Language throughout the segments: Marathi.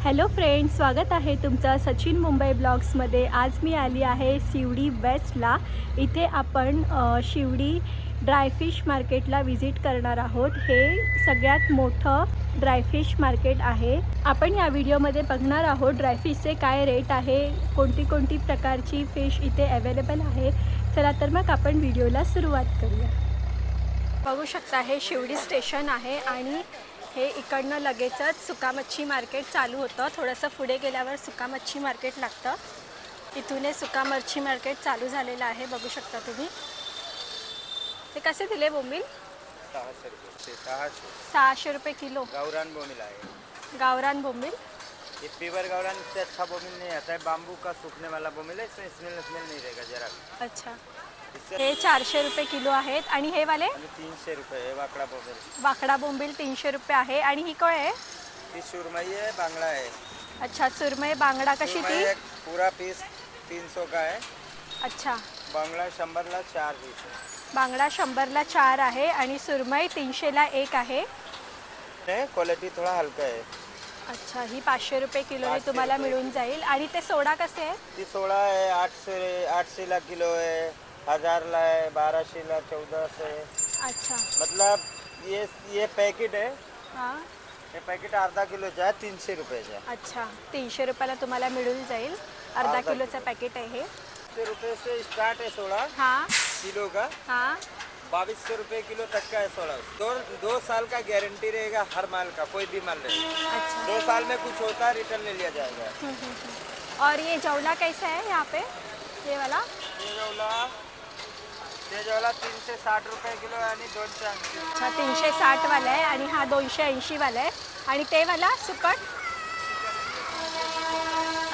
हॅलो फ्रेंड्स, स्वागत आहे तुमचं सचिन मुंबई ब्लॉग्समध्ये। आज मी आली आहे शिवडी वेस्टला। इथे आपण शिवडी ड्रायफिश मार्केटला व्हिजिट करणार आहोत। हे सगळ्यात मोठं ड्रायफिश मार्केट आहे। आपण या व्हिडिओमध्ये बघणार आहोत ड्रायफिशचे काय रेट आहे, कोणती प्रकारची फिश इथे अवेलेबल आहे। चला तर मग आपण व्हिडिओला सुरुवात करूया। बघू शकता हे शिवडी स्टेशन आहे आणि हे इकडनं लगेचच सुका मच्छी मार्केट चालू होतं। थोडंसं पुढे गेल्यावर सुका मच्छी मार्केट लागतं। इथून हे सुका मच्छी मार्केट चालू झालेलं आहे, बघू शकता तुम्ही। ते कसे दिले बोंबील? 600 रुपये किलो। गावरान बोंबील आहे। गावरान बोंबील, ये पीवर गावरान से अच्छा बोंबील नहीं आता है, बाम्बू का सूखने वाला बोंबील है, इसमें स्मेल नहीं रहेगा जरा। अच्छा। हे 400 रुपये किलो आहेत आणि हे वाले 300 रुपये है। वाकड़ा बोंबील, वाकडा बोंबील 300 रुपये आहे। आणि ही काय आहे? ये सुरमई है, बांगड़ा है। अच्छा, सुरमई बांगडा कशी सुरमई ती? एक पूरा पीस 300 का है। अच्छा, बांगड़ा 100 ला 4 पीस है। बांगडा 100 ला 4 आहे आणि सुरमई 300 ला 1 आहे। क्वालिटी थोड़ा हल्का है। अच्छा, ही 500 रुपये किलोने तुम्हाला मिळून जाईल। आणि ते सोडा कसे आहे? ये 16 है, 800 ला किलो है, 1000 ला है, 1200 ला 1400 है। अच्छा, मतलब ये पैकेट है, हां, ये पैकेट अर्धा किलोचा आहे, 300 रुपयाचा आहे। अच्छा, 300 रुपयाला तुम्हाला मिळून जाईल। अर्धा किलोचं पॅकेट आहे हे। 100 रुपये से स्टार्ट है सोडा हां किलो का। हां, 2200 रुपये किलो तक का है सोडा। दो साल का गारंटी रहेगा हर माल का, कोई भी माल रहे। अच्छा। 2 साल में कुछ होता है रिटर्न ले लिया जाएगा। और ये जौला कैसा है यहाँ पे? ये वाला ये जवला 360 रुपये किलो आणि 280। अच्छा, 360 वाला आहे आणि हा 280 वाला आहे। आणि ते वाला सुकट?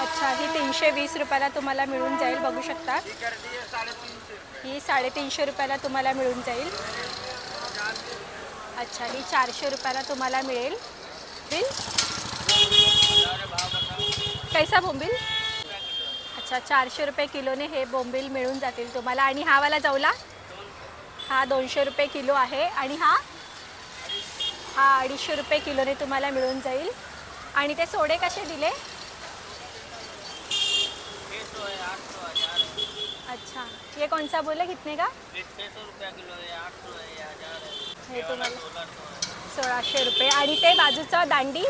अच्छा, ही 320 रुपयाला तुम्हाला मिळून जाईल, बघू शकता। ही कर दी है 350 रुपये। ही 350 रुपयाला तुम्हाला मिळून जाईल। अच्छा, ही 400 रुपयाला तुम्हाला मिळेल। बिल कैसा बोंबील? अच्छा, 400 रुपये किलोने हे बोंबील मिळून जातील तुम्हाला। आणि हा वाला जवला हा 200 रुपये किलो आहे आणि हा 250 रुपये किलोने तुम्हाला मिळून जाईल। आणि ते सोडे कसे दिले? अच्छा, ये कौन सा बोले, कितने का? 600 रुपया किलो है, 800 है, 1000 है। हे तुम्हाला 1600 रुपये। आणि ते बाजूचं दांडी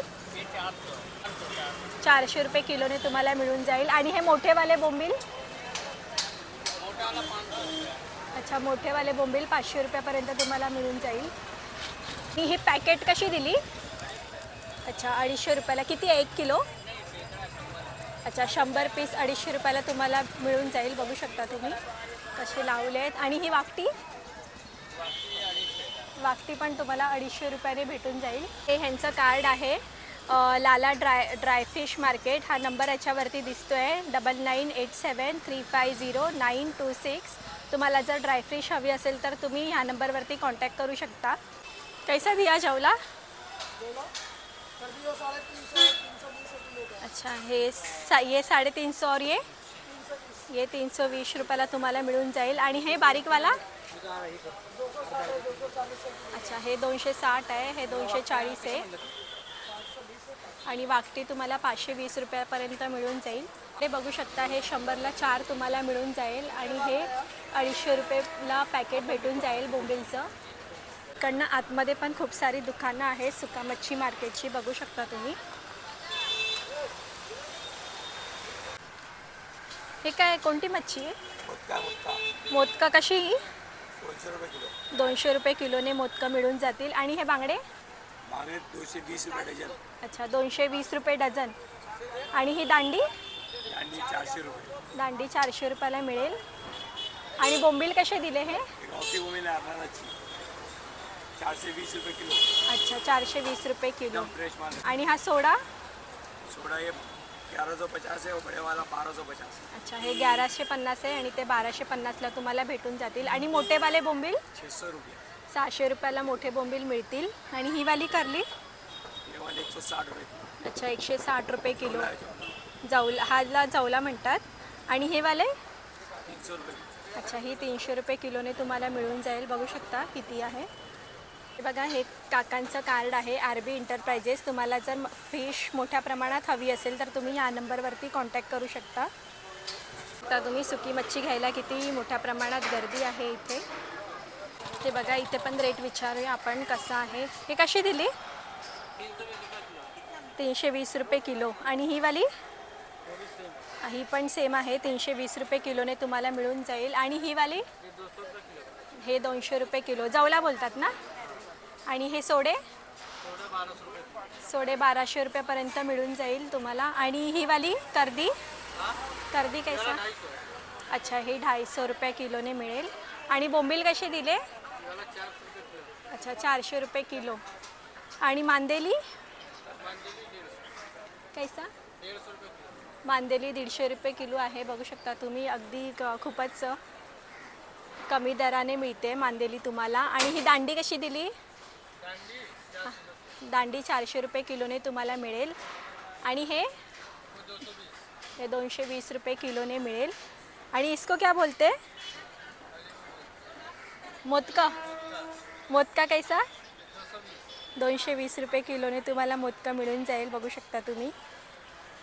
400 रुपये किलोने तुम्हाला मिळून जाईल। आणि हे मोठेवाले बोंबील? अच्छा, मोठेवाले बोंबील 500 रुपयापर्यंत तुम्हाला मिळून जाईल। आणि ही पॅकेट कशी दिली? अच्छा, 250 रुपयाला। किती आहे 1 किलो? अच्छा, 100 पीस 250 रुपयाला तुम्हाला मिळून जाईल, बघू शकता तुम्ही कसे लावले आहेत। आणि ही वाकटी? वाकटी पण तुम्हाला 250 रुपयाने भेटून जाईल। हे ह्यांचं कार्ड आहे, लाला ड्रायफिश मार्केट। हा नंबर याच्यावरती दिसतोय 9987350926। तुम्हाला जर ड्रायफिश हवी असेल तर तुम्ही ह्या नंबरवरती कॉन्टॅक्ट करू शकता। कैसा दिया जवला? अच्छा, ये 350 और ये 320 रुपयाला तुम्हाला मिळून जाईल। आणि हे बारीकवाला? अच्छा, हे 260 आहे, हे 240 आहे। आणि वाकटी तुम्हाला 520 रुपयापर्यंत मिळून जाईल। ते बघू शकता हे 100 ला 4 तुम्हाला मिळून जाईल आणि हे 250 रुपयाला पॅकेट भेटून जाईल बोंबीलचं। इकडनं आतमध्ये पण खूप सारी दुकानं आहेत सुका मच्छी मार्केटची, बघू शकता तुम्ही। हे काय, कोणती मच्छी आहे? मोदका कशी? 200 रुपये किलो। 200 रुपये किलोने मोदकं मिळून जातील। आणि हे बांगडे? 220 रुपये डझन। अच्छा, 220 रुपये डझन। आणि ही दांडी? 400 रुपये। दांडी 400 रुपयाला मिळेल। आणि बोंबील कसे दिले हे? 420 रुपये किलो। अच्छा, 420 रुपये किलो। फ्रेश माल। आणि हा सोडा? सोडा ये 1150 है, वो बड़े वाला 1250। अच्छा, हे 1150 आहे आणि ते 1250ला तुम्हाला भेटून जातील। आणि मोठेवाले बोंबील? 600 रुपये। 600 रुपयाला मोठे बोंबील मिळतील। आणि ही वाली करली? ये वाले 160 रुपये। अच्छा, 160 रुपये किलो। जवला, हाला जवला म्हणतात। आणि हे वाले? 300 रुपये। अच्छा, ही 300 रुपये किलोने तुम्हाला मिळून जाईल, बघू शकता किती आहे। हे बघा, हे काकांचं कार्ड आहे RB एंटरप्राइजेस. तुम्हाला जर फिश मोठ्या प्रमाणात हवी असेल तर तुम्ही ह्या नंबरवरती कॉन्टॅक्ट करू शकता. आता तुम्ही सुकी मच्छी घ्यायला किती मोठ्या प्रमाणात गर्दी आहे इथे. ते बघा, इथे पण रेट विचारूया आपण कसं आहे. हे कशी दिली? 320 रुपये किलो. आणि ही वाली? ही पण सेम आहे, 320 रुपये किलोने तुम्हाला मिळून जाईल. आणि ही वाली? हे 200 रुपये किलो. जवला बोलतात ना. आणि हे सोडे? सोडे 1200 रुपयापर्यंत मिळून जाईल तुम्हाला. आणि ही वाली कर्दी? कर्दी कैसा? अच्छा, ही 250 रुपये किलोने मिळेल. आणि बोंबील कसे दिले? अच्छा, 400 रुपये किलो. आणि मांदेली कैसा? मांदेली 150 रुपये किलो आहे. बघू शकता तुम्ही, अगदी खूपच कमी दराने मिळते मांदेली तुम्हाला. आणि ही दांडी कशी दिली? दांडी 400 रुपये किलोने तुम्हाला मिळेल. आणि हे 220 रुपये किलोने मिळेल. आणि इसको क्या बोलते? मोदका. मोदका कैसा? 220 रुपये किलोने तुम्हाला मोदका मिळून जाईल. बघू शकता तुम्ही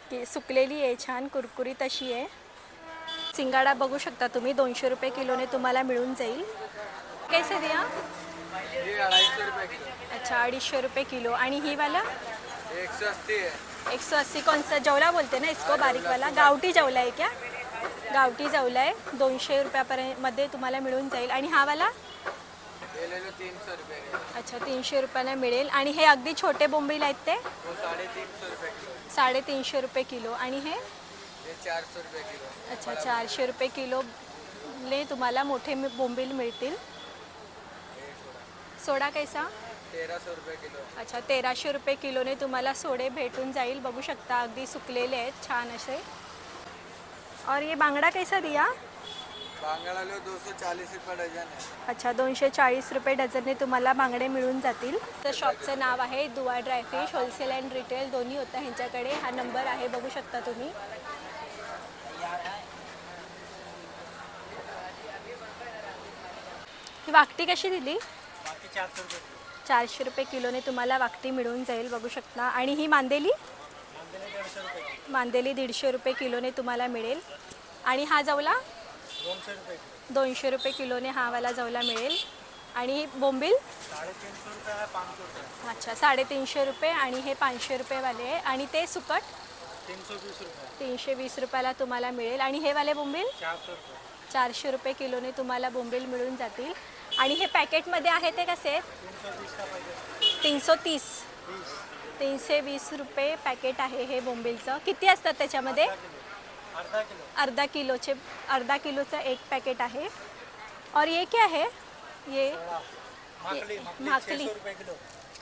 की सुकलेली आहे, छान कुरकुरीत अशी आहे. सिंगाडा बघू शकता तुम्ही, 200 रुपये किलोने तुम्हाला मिळून जाईल. कैसे दिया? 250 रुपये किलो. अच्छा, 250 रुपये किलो. आणि ही वाला? 180 है. 180. कौन सा जवला बोलते ना इसको? बारीक वाला गावठी जवला आहे क्या? गावठी जवला आहे, 200 रुपयापर्यंत मध्ये तुम्हाला मिळून जाईल. आणि हा वाला? ये ले लो 300 रुपये. अच्छा, 300 रुपयाला मिळेल. आणि हे अगदी छोटे बोंबील आहेत ते? वो 350 रुपये किलो. 350 रुपये किलो. आणि हे? ये 400 रुपये किलो. अच्छा, 400 रुपये किलोने तुम्हाला मोठे बोंबील मिळतील. सोडा कैसा? 1300 रुपये किलो. अच्छा, 1300 रुपये किलोने तुम्हाला सोडे भेटून जाईल. बघू शकता अगदी सुकलेले आहेत छान असे. और ये बांगडा कैसा दिया? बांगड़ा लो 240 रुपये डझन है. अच्छा, 240 रुपये डझनने तुम्हाला बांगडे मिळून जातील. तर शॉपचं नाव आहे दुवा ड्रायफिश. होलसेल अँड रिटेल दोन्ही होतं ह्यांच्याकडे. हा नंबर आहे, बघू शकता तुम्ही. ही वाकटी कशी दिली? 400 रुपये किलोने तुम्हाला वाकटी मिळून जाईल. बघू शकता. आणि ही मांदेली? मांदेली 150 रुपये किलोने तुम्हाला मिळेल. आणि हा जवला? 200 रुपये किलोने हा वाला जवला मिळेल. आणि बोंबील? 350 रुपये है, 500 रुपये. अच्छा, 350 रुपये. आणि हे 500 रुपयेवाले आहे. आणि ते सुकट? 320 रुपये. 320 रुपयाला तुम्हाला मिळेल. आणि हे वाले बोंबील? 400 रुपये. 400 रुपये किलोने तुम्हाला बोंबील मिळून जातील. आणि हे पॅकेटमध्ये आहे ते कसे आहेत? 320 का पैकेट. 330. 320 रुपये पॅकेट आहे हे बोंबीलचं. किती असतात त्याच्यामध्ये? अर्धा किलो. अर्धा किलोचं एक पॅकेट आहे. और ये क्या है? ये माकली. माकली. 600 रुपये किलो.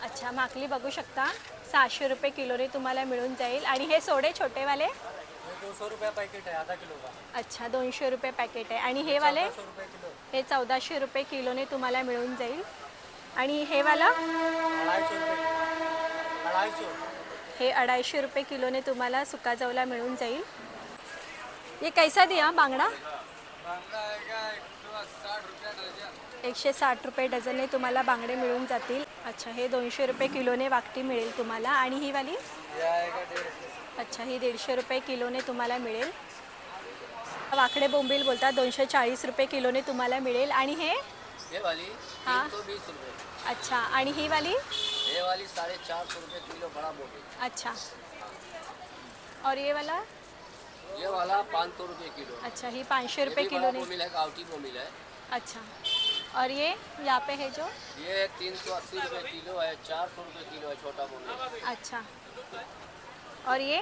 अच्छा, माकली बघू शकता 600 रुपये किलोने तुम्हाला मिळून जाईल. आणि हे सोडे छोटेवाले? 200 रुपये पैकेट है, आधा किलो का. अच्छा, 200 रुपये पॅकेट आहे. आणि हे वाले? 1400 रुपये किलो. हे 1400 रुपये किलोने तुम्हाला मिळून जाईल. आणि हे वाला? 250 रुपये किलो. 250. हे 250 रुपये किलोने तुम्हाला सुका जवला मिळून जाईल. ये कैसा दिया बांगडा? बांगड़ा आएगा 160 रुपये डझन. 160 रुपये डझनने तुम्हाला बांगडे मिळून जातील. अच्छा, हे 200 रुपये किलोने वाकटी मिळेल तुम्हाला. आणि ही वाली? ये आएगा 150. अच्छा, ही 150 रुपये किलोने तुम्हाला मिळेल. वाकडे बोंबील बोलतात, 240 रुपये किलोने तुम्हाला मिळेल. आणि हे? ये वाली हाँ. 320 रुपये. अच्छा, आणि ही वाली? ये वाली 450 रुपये किलो बड़ा बोली. अच्छा. और ये वाला? ये वाला 500 रुपये किलो. अच्छा, ही 500 रुपये किलोने. बोमिल है, गावठी बोमिल है. अच्छा. और ये यहाँ पे है जो? ये 380 रुपये किलो है, 400 रुपये किलो है छोटा बोमिल. अच्छा. और ये?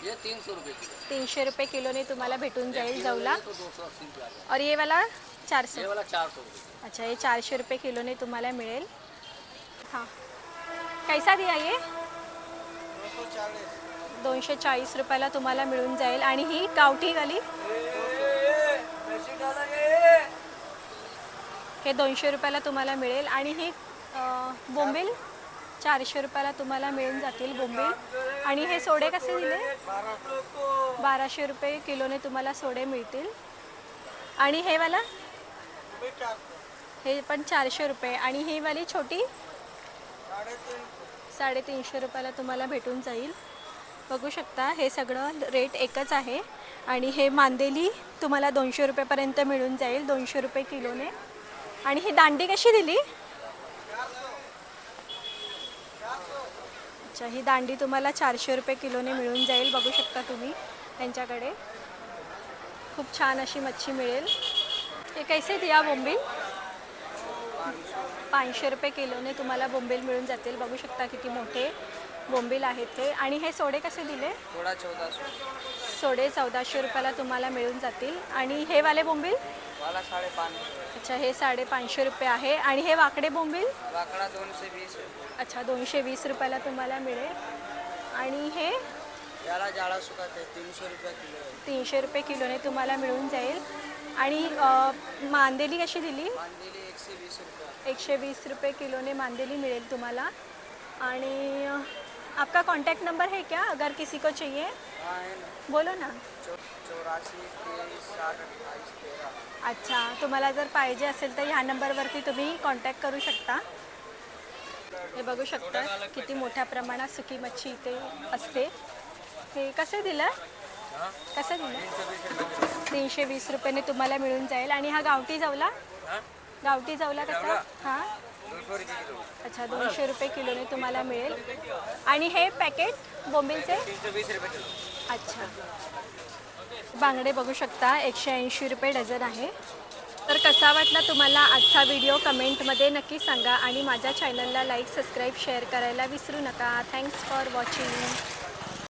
ये 300 रुपये किलो. 300 रुपये किलोने तुम्हाला भेटून जाईल जवला. तो 280 रुपये आ गया. और ये वाला? 400. ये वाला 400 रुपये. अच्छा, ये 400 रुपये किलोने तुम्हाला मिळेल. हाँ, कैसा दिया ये? 240. 240 रुपयाला तुम्हाला मिळून जाईल. आणि ही गावठी वाली? हे 200 रुपयाला तुम्हाला मिळेल. आणि ही बोंबील 400 रुपयाला तुम्हाला मिळून जातील बोंबील. आणि हे सोडे कसे दिले? 1200 रुपये किलोने तुम्हाला सोडे मिळतील. आणि हे वाला? हे पण 400 रुपये. आणि ही वाली छोटी? 350 रुपयाला तुम्हाला भेटून जाईल. बघू शकता हे सगळं रेट एकच आहे. आणि हे मांदेली तुम्हाला 200 रुपयापर्यंत मिळून जाईल, 200 रुपये किलोने. आणि ही दांडी कशी दिली? अच्छा, ही दांडी तुम्हाला 400 रुपये किलोने मिळून जाईल. बघू शकता तुम्ही त्यांच्याकडे खूप छान अशी मच्छी मिळेल. हे कैसे दिया बोंबील? 500 रुपये किलोने तुम्हाला बोंबील मिळून जातील. बघू शकता किती मोठे बोंबील आहेत ते. आणि हे सोडे कसे दिले? थोड़ा 1400 सोडे 1400 रुपयाला तुम्हाला मिळून जातील. आणि हे वाले बोंबील? वाला 550. अच्छा, हे 550 रुपये आहे. आणि हे वाकडे बोंबील? वाकडा 220. अच्छा, 220 रुपयाला तुम्हाला मिळेल. आणि हे याला जाळा सुकाते 300 रुपये किलो आहे. 300 रुपये किलोने तुम्हाला मिळून जाईल. आणि मांदेली कशी दिली? मांदेली 120 रुपये. 120 रुपये किलोने मांदेली मिळेल तुम्हाला. आणि आपका कांटेक्ट नंबर है क्या अगर किसी को चाहिए? हाँ है ना, बोलो ना. 84 23 60 28 13. अच्छा, तुम्हाला जर पाहिजे असेल तर ह्या नंबरवरती तुम्ही कॉन्टॅक्ट करू शकता. हे बघू शकता किती मोठ्या प्रमाणात सुकी मच्छी इथे असते. हे कसं दिलं? कसं दिलं? 320 रुपयाने तुम्हाला मिळून जाईल. आणि हा गावठी जवला? गावठी जवला कसा? हां, 200 रुपये किलो. अच्छा, 200 रुपये किलोने तुम्हाला मिळेल. आणि हे पॅकेट बोंबीलचे? 320 रुपये किलो. अच्छा. बांगडे बघू शकता 180 रुपये डझन आहे. तर कसा वाटला तुम्हाला आजचा व्हिडिओ कमेंटमध्ये नक्की सांगा. आणि माझ्या चॅनलला लाईक, सबस्क्राईब, शेअर करायला विसरू नका. Thanks for watching.